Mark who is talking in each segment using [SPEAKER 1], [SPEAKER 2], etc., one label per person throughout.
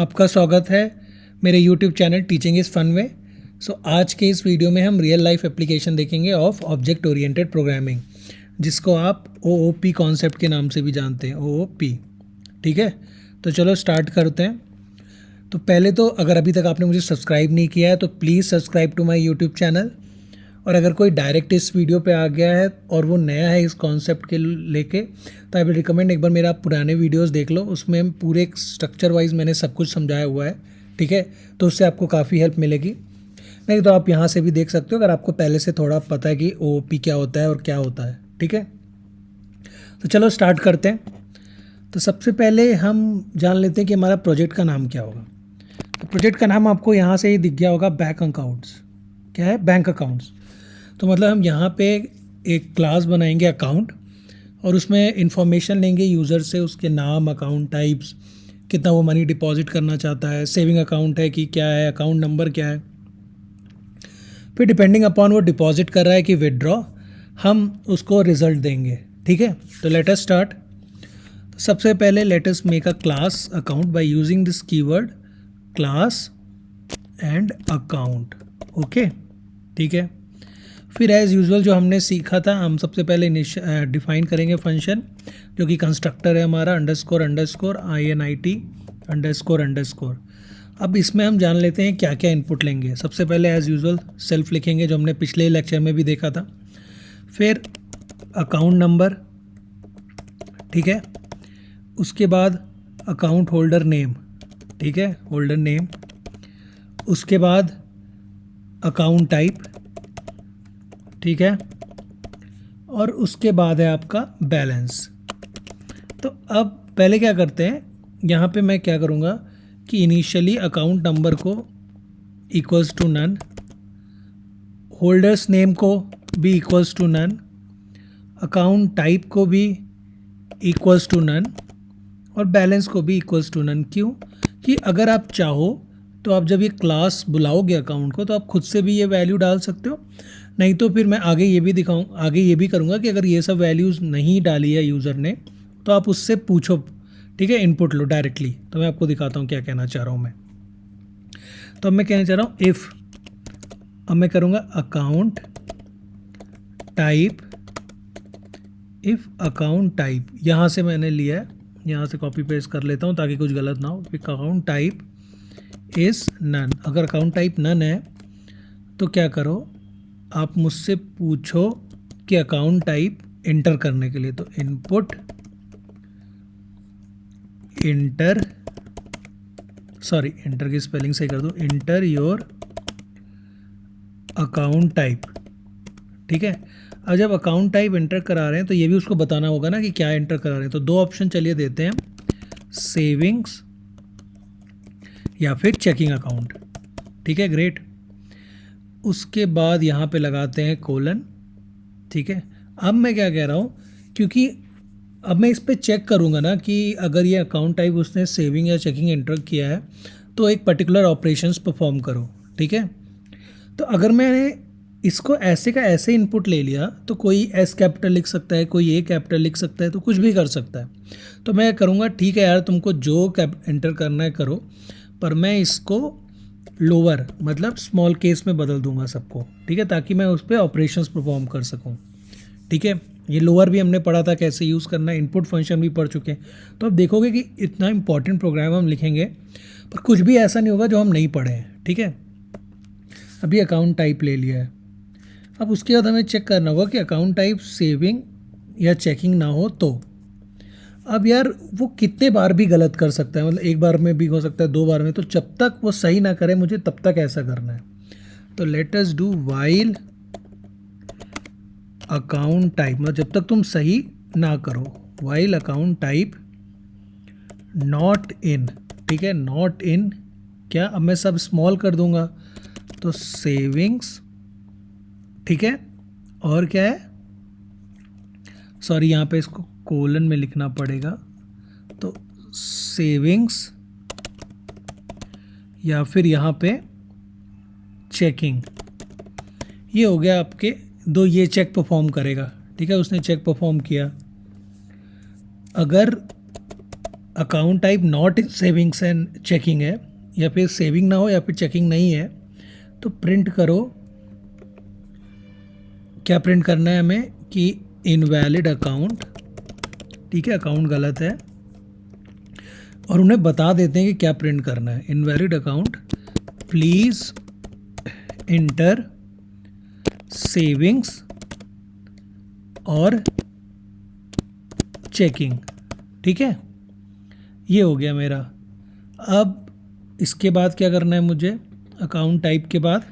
[SPEAKER 1] आपका स्वागत है मेरे YouTube channel teaching is fun में। आज के इस वीडियो में हम रियल लाइफ एप्लीकेशन देखेंगे ऑफ ऑब्जेक्ट ओरिएंटेड प्रोग्रामिंग, जिसको आप OOP कॉन्सेप्ट के नाम से भी जानते हैं, OOP। ठीक है, तो चलो स्टार्ट करते हैं। तो पहले तो अगर अभी तक आपने मुझे सब्सक्राइब नहीं किया है तो please subscribe to my YouTube channel. और अगर कोई डायरेक्ट इस वीडियो पे आ गया है और वो नया है इस कॉन्सेप्ट के लेके, तो आई विल रिकमेंड एक बार मेरा पुराने वीडियोस देख लो, उसमें पूरे स्ट्रक्चर वाइज मैंने सब कुछ समझाया हुआ है। ठीक है, तो उससे आपको काफ़ी हेल्प मिलेगी। नहीं तो आप यहाँ से भी देख सकते हो अगर आपको पहले से थोड़ा पता है कि OOP क्या होता है और क्या होता है। ठीक है, तो चलो स्टार्ट करते हैं। तो सबसे पहले हम जान लेते हैं कि हमारा प्रोजेक्ट का नाम क्या होगा। तो प्रोजेक्ट का नाम आपको यहाँ से ही दिख गया होगा, बैंक अकाउंट्स। क्या है? Bank accounts. तो मतलब हम यहाँ पे एक क्लास बनाएंगे अकाउंट, और उसमें इंफॉर्मेशन लेंगे यूज़र से, उसके नाम, अकाउंट टाइप्स, कितना वो मनी डिपॉजिट करना चाहता है, सेविंग अकाउंट है कि क्या है, अकाउंट नंबर क्या है। फिर डिपेंडिंग अपॉन वो डिपॉजिट कर रहा है कि विदड्रॉ, हम उसको रिजल्ट देंगे। ठीक है, तो लेट अस स्टार्ट। सबसे पहले let us make a class account by using this keyword class and account. Okay, ठीक है। फिर एज़ यूजुअल जो हमने सीखा था, हम सबसे पहले डिफाइन करेंगे फंक्शन, जो कि कंस्ट्रक्टर है हमारा, underscore underscore INIT underscore underscore. अब इसमें हम जान लेते हैं क्या क्या इनपुट लेंगे। सबसे पहले एज़ यूजुअल सेल्फ लिखेंगे, जो हमने पिछले लेक्चर में भी देखा था। फिर अकाउंट नंबर, ठीक है। उसके बाद अकाउंट होल्डर नेम, ठीक है, होल्डर नेम। उसके बाद अकाउंट टाइप, ठीक है, और उसके बाद है आपका बैलेंस। तो अब पहले क्या करते हैं, यहाँ पे मैं क्या करूँगा कि इनिशियली अकाउंट नंबर को equals to none, holders name को भी equals to none, account type को भी इक्वल्स टू नन, और बैलेंस को भी इक्वल्स टू नन। क्यों? कि अगर आप चाहो तो आप जब ये क्लास बुलाओगे अकाउंट को, तो आप खुद से भी ये वैल्यू डाल सकते हो। नहीं तो फिर मैं आगे ये भी करूँगा कि अगर ये सब वैल्यूज़ नहीं डाली है यूज़र ने, तो आप उससे पूछो। ठीक है, इनपुट लो डायरेक्टली। तो मैं आपको दिखाता हूँ क्या कहना चाह रहा हूँ मैं। तो अब मैं कहना चाह रहा हूँ इफ़, अब मैं करूँगा account type, if account type, यहाँ से मैंने लिया है, यहाँ से कॉपी पेस्ट कर लेता हूँ ताकि कुछ गलत ना हो। Account type is none. अगर अकाउंट टाइप नन है तो क्या करो, आप मुझसे पूछो कि अकाउंट टाइप इंटर करने के लिए, तो इनपुट इंटर, सॉरी इंटर की स्पेलिंग सही कर दो, इंटर योर अकाउंट टाइप। ठीक है, अब जब अकाउंट टाइप इंटर करा रहे हैं तो ये भी उसको बताना होगा ना कि क्या इंटर करा रहे हैं। तो दो ऑप्शन चलिए देते हैं, सेविंग्स या फिर चेकिंग अकाउंट। ठीक है, ग्रेट। उसके बाद यहाँ पे लगाते हैं कोलन। ठीक है, अब मैं क्या कह रहा हूँ, क्योंकि अब मैं इस पर चेक करूँगा ना कि अगर ये अकाउंट टाइप उसने सेविंग या चेकिंग एंटर किया है तो एक पर्टिकुलर ऑपरेशंस परफॉर्म करो। ठीक है, तो अगर मैंने इसको ऐसे का ऐसे इनपुट ले लिया तो कोई S कैपिटल लिख सकता है, कोई A कैपिटल लिख सकता है, तो कुछ भी कर सकता है। तो मैं करूँगा ठीक है यार, तुमको जो एंटर करना है करो, पर मैं इसको लोअर मतलब स्मॉल केस में बदल दूंगा सबको। ठीक है, ताकि मैं उस पर ऑपरेशंस परफॉर्म कर सकूं। ठीक है, ये लोअर भी हमने पढ़ा था कैसे यूज़ करना है, इनपुट फंक्शन भी पढ़ चुके हैं। तो अब देखोगे कि इतना इंपॉर्टेंट प्रोग्राम हम लिखेंगे पर कुछ भी ऐसा नहीं होगा जो हम नहीं पढ़े हैं। ठीक है, अभी अकाउंट टाइप ले लिया है। अब उसके बाद हमें चेक करना होगा कि अकाउंट टाइप सेविंग या चेकिंग ना हो तो। अब यार वो कितने बार भी गलत कर सकता है, मतलब एक बार में भी हो सकता है, दो बार में, तो जब तक वो सही ना करे मुझे तब तक ऐसा करना है। तो let us do while account type, मतलब जब तक तुम सही ना करो, while account type not in. ठीक है, नॉट इन क्या, अब मैं सब स्मॉल कर दूंगा, तो सेविंग्स। ठीक है, और क्या है, सॉरी यहाँ पे इसको कोलन में लिखना पड़ेगा, तो सेविंग्स या फिर यहाँ पे चेकिंग। ये हो गया आपके दो, ये चेक परफॉर्म करेगा। ठीक है, उसने चेक परफॉर्म किया। अगर account type not in savings and checking है, या फिर सेविंग ना हो या फिर चेकिंग नहीं है, तो प्रिंट करो, क्या प्रिंट करना है हमें कि इनवैलिड अकाउंट, ठीक है, अकाउंट गलत है, और उन्हें बता देते हैं कि क्या प्रिंट करना है। Invalid account, please inter savings और चेकिंग, ठीक है, ये हो गया मेरा। अब इसके बाद क्या करना है मुझे, अकाउंट टाइप के बाद,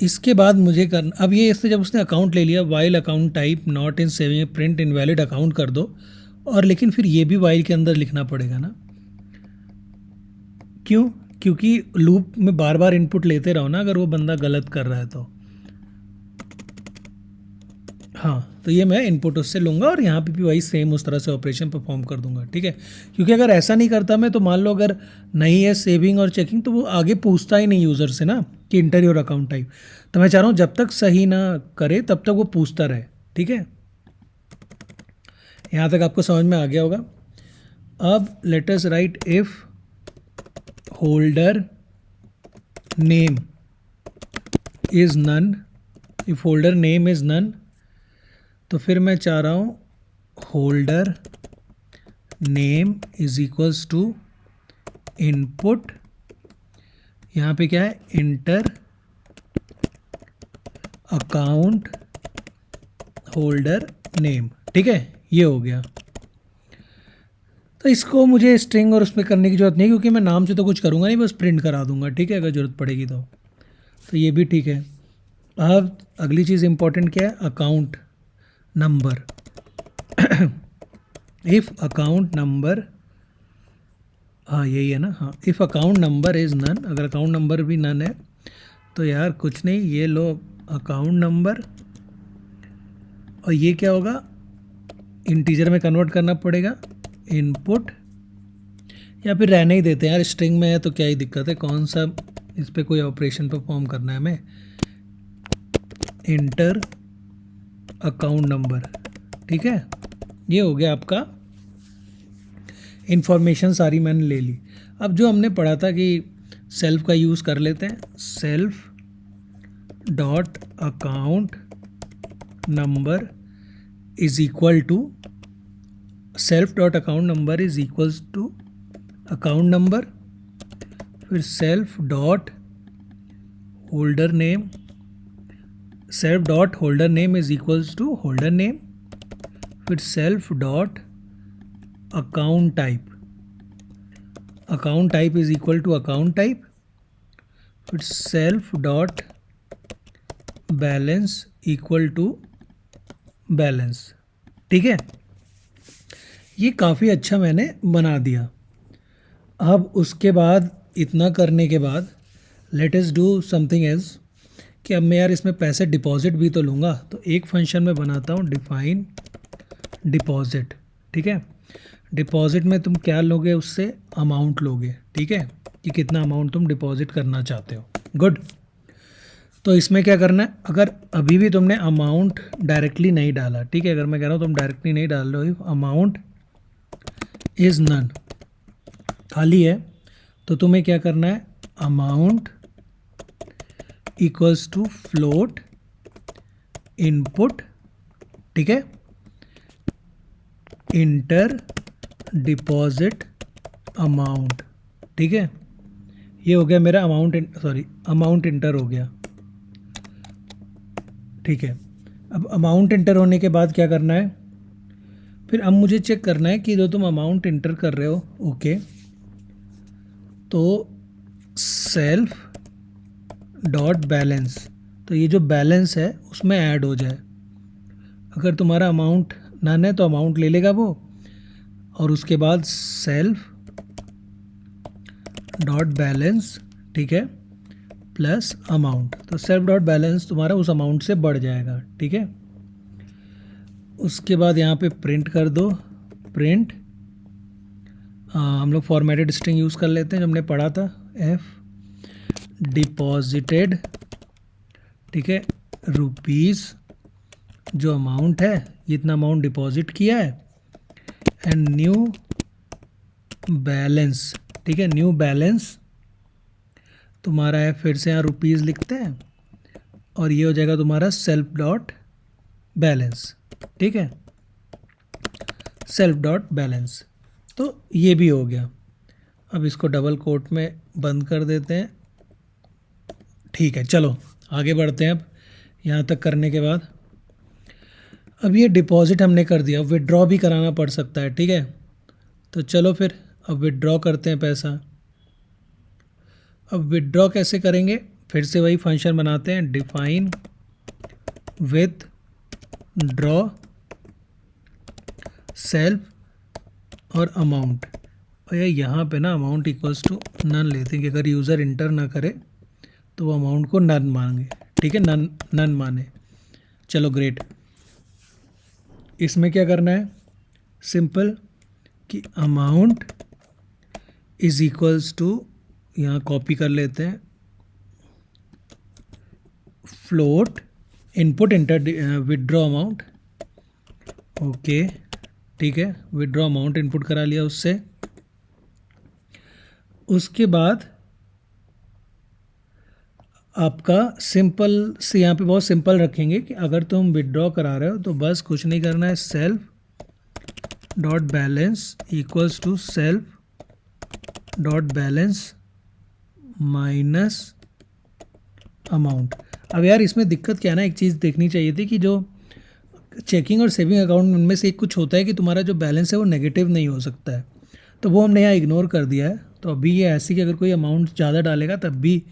[SPEAKER 1] इसके बाद मुझे करना, अब ये इससे जब उसने अकाउंट ले लिया, while account type not in saving, print invalid account कर दो, और लेकिन फिर ये भी वाइल के अंदर लिखना पड़ेगा ना, क्यों, क्योंकि लूप में बार बार इनपुट लेते रहो ना, अगर वो बंदा गलत कर रहा है तो। हाँ, तो ये मैं इनपुट उससे लूँगा और यहाँ पे भी वही सेम उस तरह से ऑपरेशन परफॉर्म कर दूंगा, ठीक है, क्योंकि अगर ऐसा नहीं करता मैं, तो मान लो अगर नहीं है सेविंग और चेकिंग, तो वो आगे पूछता ही नहीं यूज़र से ना कि इंटर योर अकाउंट टाइप। तो मैं चाह रहा हूँ जब तक सही ना करे तब तक वो पूछता रहे, ठीक है। यहाँ तक आपको समझ में आ गया होगा। अब let us write if holder name is none, if holder name is none, तो फिर मैं चाह रहा हूँ holder name is equals to input, यहाँ पे क्या है, इंटर अकाउंट होल्डर नेम, ठीक है, ये हो गया। तो इसको मुझे स्ट्रिंग और उसमें करने की ज़रूरत नहीं, क्योंकि मैं नाम से तो कुछ करूँगा नहीं, बस प्रिंट करा दूंगा, ठीक है, अगर ज़रूरत पड़ेगी तो ये भी ठीक है। अब अगली चीज़ इंपॉर्टेंट क्या है, account number. If account number, हाँ यही है ना, हाँ, if account number is none, अगर अकाउंट नंबर भी नन है तो यार कुछ नहीं, ये लो अकाउंट नंबर, और ये क्या होगा, इंटीजर में कन्वर्ट करना पड़ेगा, इनपुट, या फिर रहने ही देते हैं यार, स्ट्रिंग में है तो क्या ही दिक्कत है, कौन सा इस पर कोई ऑपरेशन परफॉर्म करना है हमें, इंटर अकाउंट नंबर, ठीक है, ये हो गया आपका, इंफॉर्मेशन सारी मैंने ले ली। अब जो हमने पढ़ा था कि सेल्फ का यूज़ कर लेते हैं, self dot account number is equal to, self dot account number is equals to account number, फिर self dot holder name, self dot holder name is equals to holder name, फिर self dot account type, account type is equal to account type, फिर self dot balance equal to balance, ठीक है, ये काफ़ी अच्छा मैंने बना दिया। अब उसके बाद इतना करने के बाद let us do something else, कि अब मैं यार इसमें पैसे डिपॉजिट भी तो लूँगा, तो एक फंक्शन में बनाता हूँ डिफाइन डिपॉजिट, ठीक है, डिपॉजिट में तुम क्या लोगे, उससे अमाउंट लोगे, ठीक है, कि कितना अमाउंट तुम डिपॉजिट करना चाहते हो, गुड। तो इसमें क्या करना है, अगर अभी भी तुमने अमाउंट डायरेक्टली नहीं डाला, ठीक है, अगर मैं कह रहा हूँ तुम डायरेक्टली नहीं डाल रहे हो, अमाउंट इज़ नन, खाली है, तो तुम्हें क्या करना है, amount equals to float input, ठीक है, इंटर डिपॉजिट अमाउंट, ठीक है, ये हो गया मेरा अमाउंट, सॉरी अमाउंट इंटर हो गया, ठीक है। अब अमाउंट इंटर होने के बाद क्या करना है, फिर अब मुझे चेक करना है कि जो तुम अमाउंट इंटर कर रहे हो, ओके, तो सेल्फ डॉट बैलेंस, तो ये जो बैलेंस है उसमें ऐड हो जाए, अगर तुम्हारा अमाउंट नन है तो अमाउंट ले लेगा वो, और उसके बाद सेल्फ डॉट बैलेंस, ठीक है, प्लस अमाउंट, तो सेल्फ डॉट बैलेंस तुम्हारा उस अमाउंट से बढ़ जाएगा, ठीक है। उसके बाद यहाँ पे प्रिंट कर दो, प्रिंट, हम लोग फॉर्मेटेड स्ट्रिंग यूज़ कर लेते हैं जो हमने पढ़ा था, एफ डिपॉजिटेड, ठीक है, रुपीज़, जो अमाउंट है, इतना अमाउंट डिपॉजिट किया है, एंड न्यू बैलेंस, ठीक है, न्यू बैलेंस तुम्हारा है, फिर से यहाँ रुपीज़ लिखते हैं और ये हो जाएगा तुम्हारा सेल्फ डॉट बैलेंस, ठीक है, सेल्फ डॉट बैलेंस। तो ये भी हो गया। अब इसको डबल कोट में बंद कर देते हैं, ठीक है। चलो आगे बढ़ते हैं। अब यहाँ तक करने के बाद अब ये डिपॉजिट हमने कर दिया, विड्रॉ भी कराना पड़ सकता है, ठीक है। तो चलो फिर अब विड्रॉ करते हैं पैसा। अब विड्रॉ कैसे करेंगे, फिर से वही फंक्शन बनाते हैं, डिफाइन विथ ड्रॉ सेल्फ और अमाउंट। और यहाँ पे ना अमाउंट इक्वल्स टू नन लेते हैं कि अगर यूज़र इंटर ना करे तो वो अमाउंट को नन मांगे, ठीक है, नन माने। चलो ग्रेट। इसमें क्या करना है, सिंपल कि अमाउंट इज इक्वल्स टू, यहाँ कॉपी कर लेते हैं, float input inter withdraw amount, okay, ठीक है, विड्रॉ अमाउंट इनपुट करा लिया उससे। उसके बाद आपका सिंपल से यहाँ पे बहुत सिंपल रखेंगे कि अगर तुम विड्रॉ करा रहे हो तो बस कुछ नहीं करना है, self dot balance equals to self dot balance minus amount. अब यार इसमें दिक्कत क्या है ना, एक चीज़ देखनी चाहिए थी कि जो चेकिंग और सेविंग अकाउंट उनमें से एक कुछ होता है कि तुम्हारा जो बैलेंस है वो नेगेटिव नहीं हो सकता है, तो वो हमने यहाँ इग्नोर कर दिया है। तो अभी ये ऐसी कि अगर कोई अमाउंट ज़्यादा डालेगा तब भी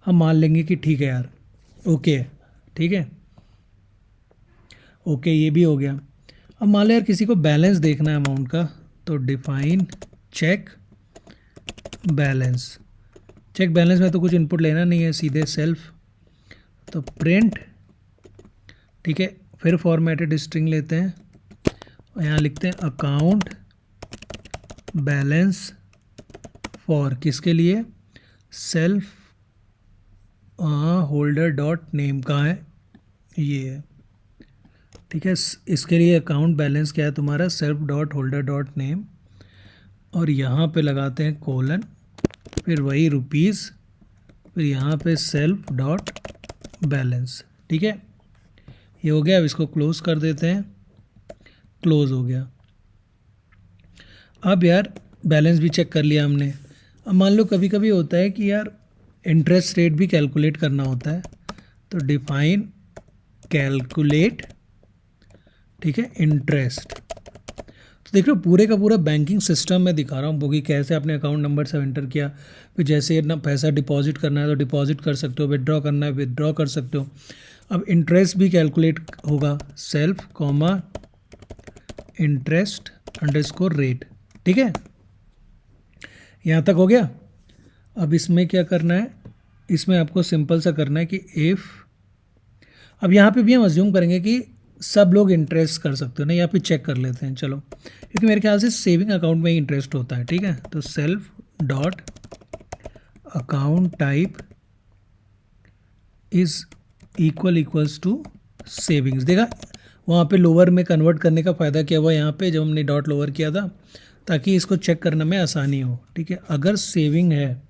[SPEAKER 1] हम मान लेंगे कि ठीक है यार, ओके, ठीक है, ओके, ये भी हो गया। अब मान लो यार किसी को बैलेंस देखना है अमाउंट का, तो define check balance. Check balance में तो कुछ इनपुट लेना नहीं है, सीधे सेल्फ, तो प्रिंट, ठीक है, फिर फॉर्मेटेड स्ट्रिंग लेते हैं और यहाँ लिखते हैं अकाउंट बैलेंस फॉर, किसके लिए, सेल्फ होल्डर डॉट नेम का है, ये है, ठीक है। इसके लिए अकाउंट बैलेंस क्या है तुम्हारा, self dot holder dot name, और यहाँ पे लगाते हैं कोलन, फिर वही रुपीज़, फिर यहाँ पे सेल्फ डॉट बैलेंस, ठीक है, ये हो गया। अब इसको क्लोज कर देते हैं, क्लोज हो गया। अब यार बैलेंस भी चेक कर लिया हमने। अब मान लो कभी कभी होता है कि यार इंटरेस्ट रेट भी कैलकुलेट करना होता है, तो डिफाइन कैलकुलेट, ठीक है, इंटरेस्ट। तो देख लो पूरे का पूरा बैंकिंग सिस्टम मैं दिखा रहा हूँ, वो कि कैसे आपने अकाउंट नंबर सब एंटर किया, फिर जैसे ना पैसा डिपॉजिट करना है तो डिपॉजिट कर सकते हो, विड्रॉ करना है विड्रॉ कर सकते हो। अब इंटरेस्ट भी कैलकुलेट होगा, self comma interest underscore rate, ठीक है, यहाँ तक हो गया। अब इसमें क्या करना है, इसमें आपको सिंपल सा करना है कि इफ़, अब यहाँ पे भी हम अज्यूम करेंगे कि सब लोग इंटरेस्ट कर सकते हो ना, यहाँ पे चेक कर लेते हैं चलो, क्योंकि मेरे ख्याल से सेविंग अकाउंट में ही इंटरेस्ट होता है, ठीक है। तो self dot account type is equals to savings. देखा वहाँ पे लोअर में कन्वर्ट करने का फ़ायदा क्या हुआ यहाँ पे जब हमने डॉट लोअर किया था, ताकि इसको चेक करने में आसानी हो, ठीक है। अगर सेविंग है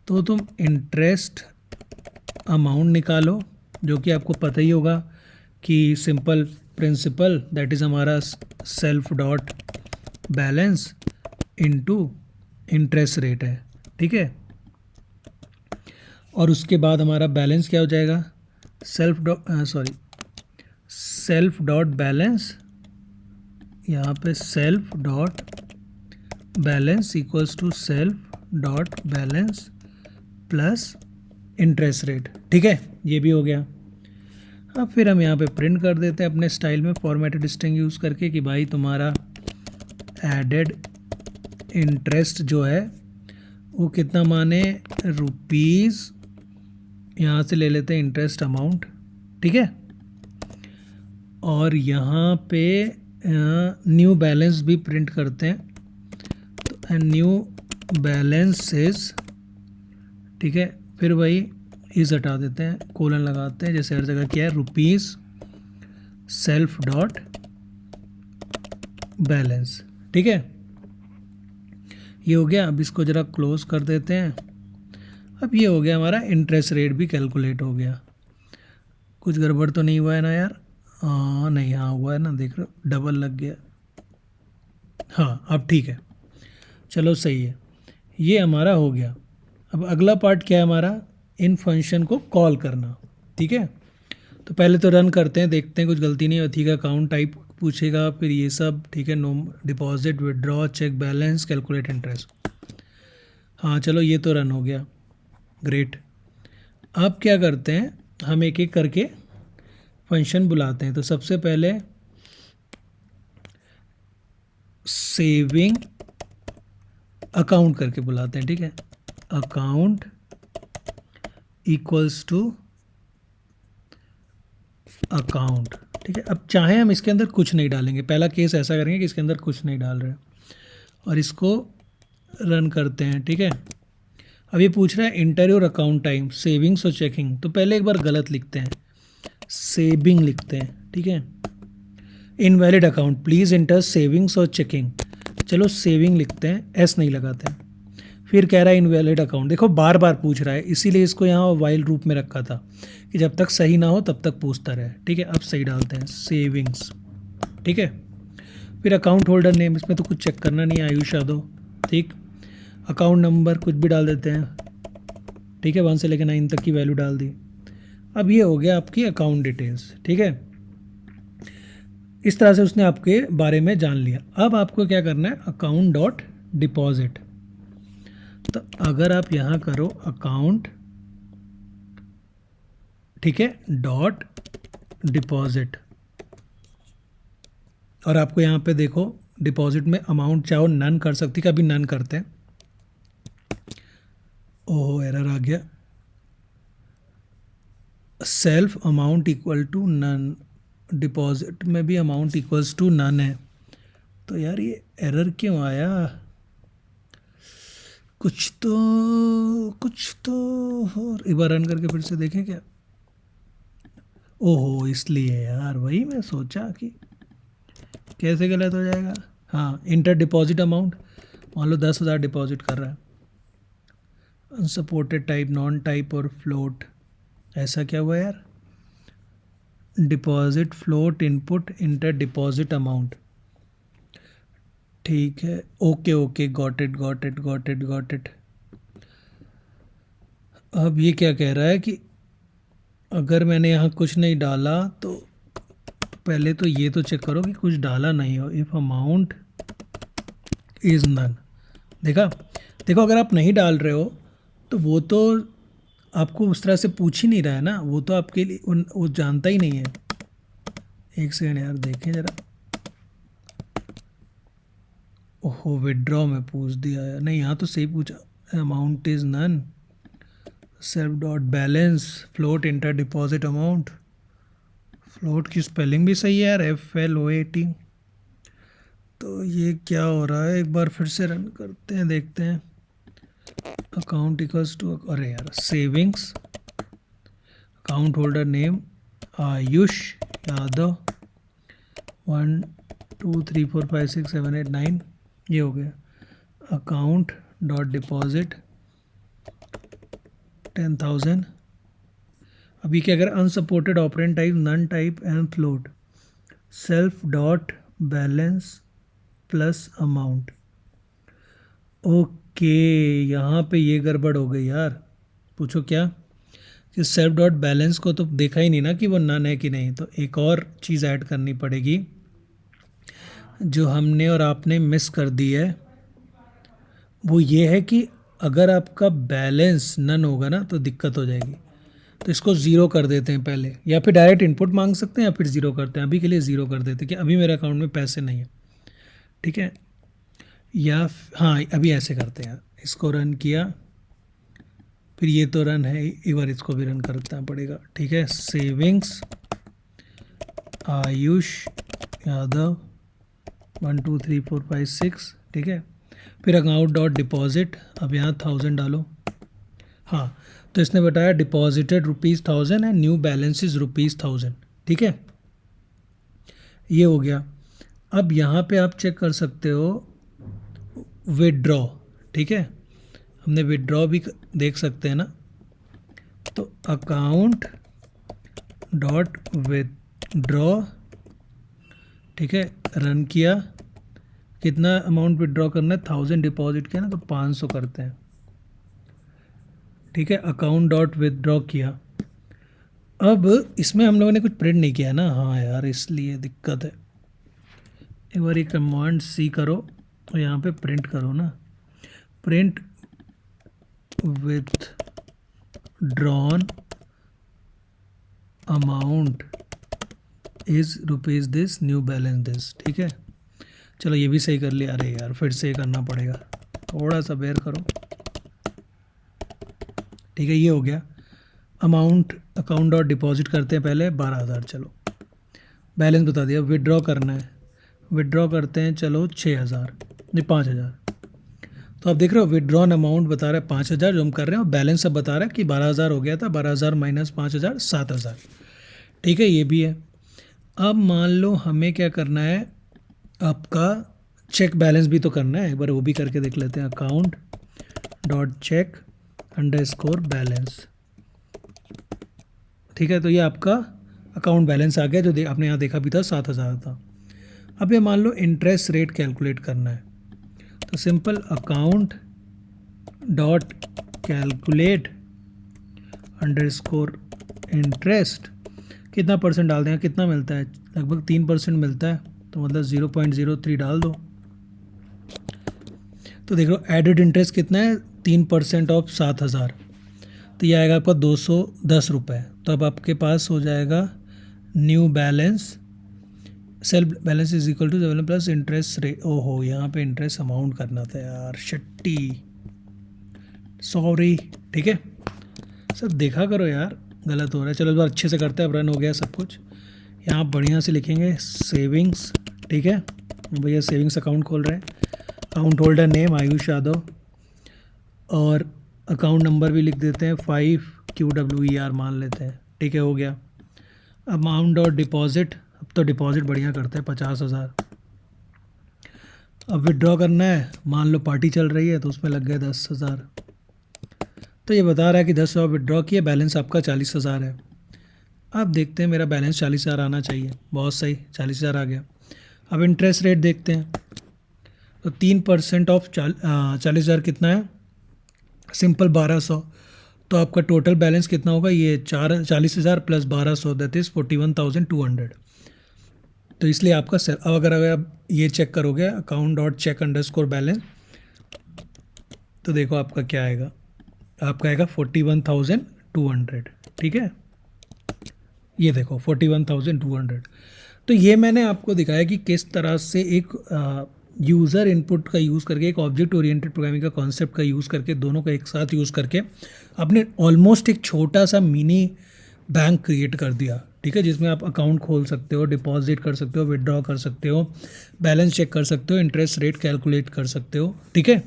[SPEAKER 1] तो तुम इंटरेस्ट अमाउंट निकालो, जो कि आपको पता ही होगा कि सिंपल प्रिंसिपल दैट इज़ हमारा self dot balance into interest rate है, ठीक है। और उसके बाद हमारा बैलेंस क्या हो जाएगा, सेल्फ डॉट बैलेंस, यहाँ पे self dot balance equals to self dot balance plus interest rate, ठीक है, ये भी हो गया। अब फिर हम यहाँ पे प्रिंट कर देते हैं अपने स्टाइल में फॉर्मेटेड स्ट्रिंग यूज़ करके कि भाई तुम्हारा एडेड इंटरेस्ट जो है वो कितना माने, रुपीज़, यहाँ से ले लेते हैं इंटरेस्ट अमाउंट, ठीक है। और यहाँ पे न्यू बैलेंस भी प्रिंट करते हैं, तो न्यू बैलेंस इज, ठीक है, फिर वही इज हटा देते हैं, कोलन लगाते हैं जैसे हर जगह किया है, रुपीज़ सेल्फ डॉट बैलेंस। ठीक है, ये हो गया। अब इसको ज़रा क्लोज कर देते हैं। अब ये हो गया हमारा इंटरेस्ट रेट भी कैलकुलेट हो गया। कुछ गड़बड़ तो नहीं हुआ है ना यार? हाँ नहीं, हाँ हुआ है ना, देख रहे हो डबल लग गया। हाँ अब ठीक है, चलो सही है, ये हमारा हो गया। अब अगला पार्ट क्या है हमारा? इन फंक्शन को कॉल करना। ठीक है, तो पहले तो रन करते हैं, देखते हैं कुछ गलती नहीं होती। अकाउंट टाइप पूछेगा, फिर ये सब। ठीक है, no deposit, withdraw, check balance, calculate interest. हाँ चलो ये तो रन हो गया, ग्रेट। अब क्या करते हैं, हम एक एक करके फंक्शन बुलाते हैं। तो सबसे पहले सेविंग अकाउंट करके बुलाते हैं। ठीक है, अकाउंट इक्वल्स टू अकाउंट। ठीक है, अब चाहे हम इसके अंदर कुछ नहीं डालेंगे, पहला केस ऐसा करेंगे कि इसके अंदर कुछ नहीं डाल रहे और इसको रन करते हैं। ठीक है, अब ये पूछ रहा है inter your account time, savings और चेकिंग। तो पहले एक बार गलत लिखते हैं, सेविंग लिखते हैं। ठीक है, invalid account, please inter savings और चेकिंग। चलो सेविंग लिखते हैं, एस नहीं लगाते हैं। फिर कह रहा है इनवैलिड अकाउंट, देखो बार बार पूछ रहा है, इसीलिए इसको यहाँ वाइल रूप में रखा था कि जब तक सही ना हो तब तक पूछता रहे। ठीक है, अब सही डालते हैं, सेविंग्स। ठीक है, फिर अकाउंट होल्डर नेम, इसमें तो कुछ चेक करना नहीं है, आयुष यादव। ठीक, अकाउंट नंबर कुछ भी डाल देते हैं। ठीक है, 1 से लेकर 9 तक की वैल्यू डाल दी। अब ये हो गया आपकी अकाउंट डिटेल्स। ठीक है, इस तरह से उसने आपके बारे में जान लिया। अब आपको क्या करना है, अकाउंट डॉट डिपॉजिट। तो अगर आप यहाँ करो अकाउंट, ठीक है, डॉट डिपॉजिट, और आपको यहाँ पे देखो डिपॉजिट में अमाउंट चाहो नन कर सकती, कभी नन करते हैं। ओह एरर आ गया, self amount equal to none, deposit में भी अमाउंट इक्वल्स टू नन है। तो यार ये एरर क्यों आया? कुछ तो हो, एक बार रन करके फिर से देखें क्या। ओहो इसलिए यार, वही मैं सोचा कि कैसे गलत हो जाएगा। हाँ, इंटर डिपॉजिट अमाउंट, मान लो 10,000 डिपॉजिट कर रहा है। अनसपोर्टेड टाइप, नॉन टाइप और फ्लोट, ऐसा क्या हुआ यार? Deposit float input inter deposit amount. ठीक है, okay okay, got it got it got it got it. अब ये क्या कह रहा है कि अगर मैंने यहाँ कुछ नहीं डाला तो पहले तो ये तो चेक करो कि कुछ डाला नहीं हो। इफ़ अमाउंट इज़ नन, देखा, देखो अगर आप नहीं डाल रहे हो तो वो तो आपको उस तरह से पूछ ही नहीं रहा है ना, वो तो आपके लिए वो जानता ही नहीं है। एक सेकंड यार देखें ज़रा। ओहो विड्रॉ में पूछ दिया है, नहीं यहाँ तो सही पूछा, amount is none, self dot balance, float enter deposit amount. Float की स्पेलिंग भी सही है यार, FLOAT। तो ये क्या हो रहा है, एक बार फिर से रन करते हैं, देखते हैं। अकाउंट इक्वल्स टू, अरे यार savings, account holder name Ayush Yadav, 1 2 3 4 5 6 7 8 9, ये हो गया। Account dot deposit 10,000। अभी क्या करें, unsupported operand type, none type and float, self dot balance plus amount. Okay, यहाँ पे ये गड़बड़ हो गई यार। पूछो क्या, कि सेल्फ डॉट बैलेंस को तो देखा ही नहीं ना कि वो नन है कि नहीं, तो एक और चीज़ ऐड करनी पड़ेगी जो हमने और आपने मिस कर दी है। वो ये है कि अगर आपका बैलेंस नन होगा ना तो दिक्कत हो जाएगी। तो इसको ज़ीरो कर देते हैं पहले, या फिर डायरेक्ट इनपुट मांग सकते हैं या फिर ज़ीरो करते हैं। अभी के लिए ज़ीरो कर देते हैं कि अभी मेरे अकाउंट में पैसे नहीं है। ठीक है, या हाँ अभी ऐसे करते हैं, इसको रन किया, फिर ये तो रन है, एक बार इसको भी रन करना पड़ेगा। ठीक है, सेविंग्स आयुष यादव 1 2 3 4 5 6। ठीक है, फिर अकाउंट डॉट डिपॉजिट, अब यहाँ 1000 डालो। हाँ, तो इसने बताया deposited ₹1000 and new balance is ₹1000। ठीक है, ये हो गया। अब यहाँ पे आप चेक कर सकते हो विदड्रॉ, ठीक है, हमने विदड्रॉ भी देख सकते हैं ना। तो अकाउंट डॉट विदड्रॉ, ठीक है, रन किया, कितना अमाउंट विदड्रॉ करना है, 1000 डिपॉजिट किया ना तो 500 करते हैं, ठीक है। अकाउंट डॉट विदड्रॉ किया। अब इसमें हम लोगों ने कुछ प्रिंट नहीं किया ना, हाँ यार इसलिए दिक्कत है। एक बार ये कमांड सी करो और यहाँ पे प्रिंट करो ना, print with drawn amount is rupees this, new balance this, ठीक है। चलो ये भी सही कर लिया। अरे यार फिर से करना पड़ेगा, थोड़ा सा बेयर करो, ठीक है। ये हो गया अमाउंट, अकाउंट डॉट डिपॉजिट करते हैं पहले 12,000, चलो बैलेंस बता दिया। विदड्रॉ करना है, विदड्रॉ करते हैं चलो 6,000 नहीं 5,000। तो आप देख रहे हो विदड्रॉन अमाउंट बता रहा है 5,000 जो हम कर रहे हैं, और बैलेंस अब बता रहा है कि 12,000 हो गया था, 12,000 माइनस 5,000 7,000, ठीक है। ये भी है। अब मान लो हमें क्या करना है, आपका चेक बैलेंस भी तो करना है, एक बार वो भी करके देख लेते हैं। Account dot check underscore balance, ठीक है। तो ये आपका अकाउंट बैलेंस आ गया, जो आपने यहाँ देखा भी था 7,000 था। अब ये मान लो इंटरेस्ट रेट कैलकुलेट करना है, तो simple account dot calculate underscore interest, कितना परसेंट डाल दें, कितना मिलता है, लगभग 3% मिलता है, तो मतलब 0.03 डाल दो। तो देख लो एडेड इंटरेस्ट कितना है, 3% ऑफ 7,000, तो ये आएगा आपका 210 रुपये। तो अब आपके पास हो जाएगा new balance, self balance is equal to 7 plus interest rate. ओहो यहाँ पे इंटरेस्ट अमाउंट करना था यार, शट्टी, सॉरी, ठीक है। सर देखा करो यार, गलत हो रहा है। चलो इस बार अच्छे से करते हैं, अब रन हो गया सब कुछ। यहाँ बढ़िया से लिखेंगे सेविंग्स, ठीक है, भैया सेविंग्स अकाउंट खोल रहे हैं। Account holder name Ayush Yadav, और अकाउंट नंबर भी लिख देते हैं 5QWER मान लेते हैं, ठीक है, हो गया। अमाउंट और डिपॉजिट, अब तो डिपॉजिट बढ़िया करते हैं 50,000। अब विड्रॉ करना है, मान लो पार्टी चल रही है तो उसमें लग गए 10,000। तो ये बता रहा है कि 10,000 विड्रॉ किए, बैलेंस आपका 40,000 है। अब देखते हैं, मेरा बैलेंस 40,000 आना चाहिए, बहुत सही 40,000 आ गया। अब इंटरेस्ट रेट देखते हैं, तो 3% ऑफ 40,000 कितना है, सिंपल 1200। तो आपका टोटल बैलेंस कितना होगा, ये 40,000 प्लस 1200 दैट इज़ 41,200। तो इसलिए आपका अब अगर आप ये चेक करोगे account dot check underscore balance, तो देखो आपका क्या आएगा, आपका आएगा 41,200, ठीक है। ये देखो 41,200। तो ये मैंने आपको दिखाया कि किस तरह से एक यूज़र इनपुट का यूज़ करके, एक ऑब्जेक्ट ओरिएंटेड प्रोग्रामिंग का कॉन्सेप्ट का यूज़ करके, दोनों का एक साथ यूज़ करके आपने ऑलमोस्ट एक छोटा सा मिनी बैंक क्रिएट कर दिया, ठीक है, जिसमें आप अकाउंट खोल सकते हो, डिपॉजिट कर सकते हो, विड्रॉ कर सकते हो, बैलेंस चेक कर सकते हो, इंटरेस्ट रेट कैलकुलेट कर सकते हो, ठीक है।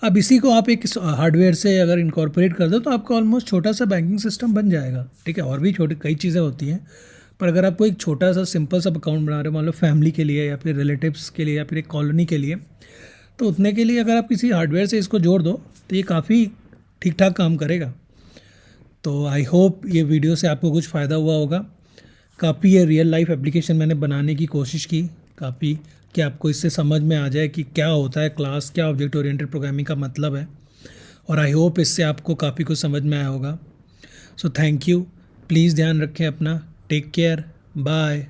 [SPEAKER 1] अब इसी को आप एक हार्डवेयर से अगर इनकॉर्पोरेट कर दो तो आपका ऑलमोस्ट छोटा सा बैंकिंग सिस्टम बन जाएगा, ठीक है। और भी छोटी कई चीज़ें होती हैं, पर अगर आपको एक छोटा सा सिंपल सा अकाउंट बना रहे हो, मान लो फैमिली के लिए या फिर रिलेटिव्स के लिए या फिर एक कॉलोनी के लिए, तो उतने के लिए अगर आप किसी हार्डवेयर से इसको जोड़ दो तो ये काफ़ी ठीक ठाक काम करेगा। तो आई होप ये वीडियो से आपको कुछ फ़ायदा हुआ होगा। काफ़ी ये रियल लाइफ एप्लीकेशन मैंने बनाने की कोशिश की, काफ़ी कि आपको इससे समझ में आ जाए कि क्या होता है क्लास, क्या ऑब्जेक्ट ओरिएंटेड प्रोग्रामिंग का मतलब है, और आई होप इससे आपको काफ़ी कुछ समझ में आया होगा। सो थैंक यू, प्लीज़ ध्यान रखें अपना, टेक केयर, बाय।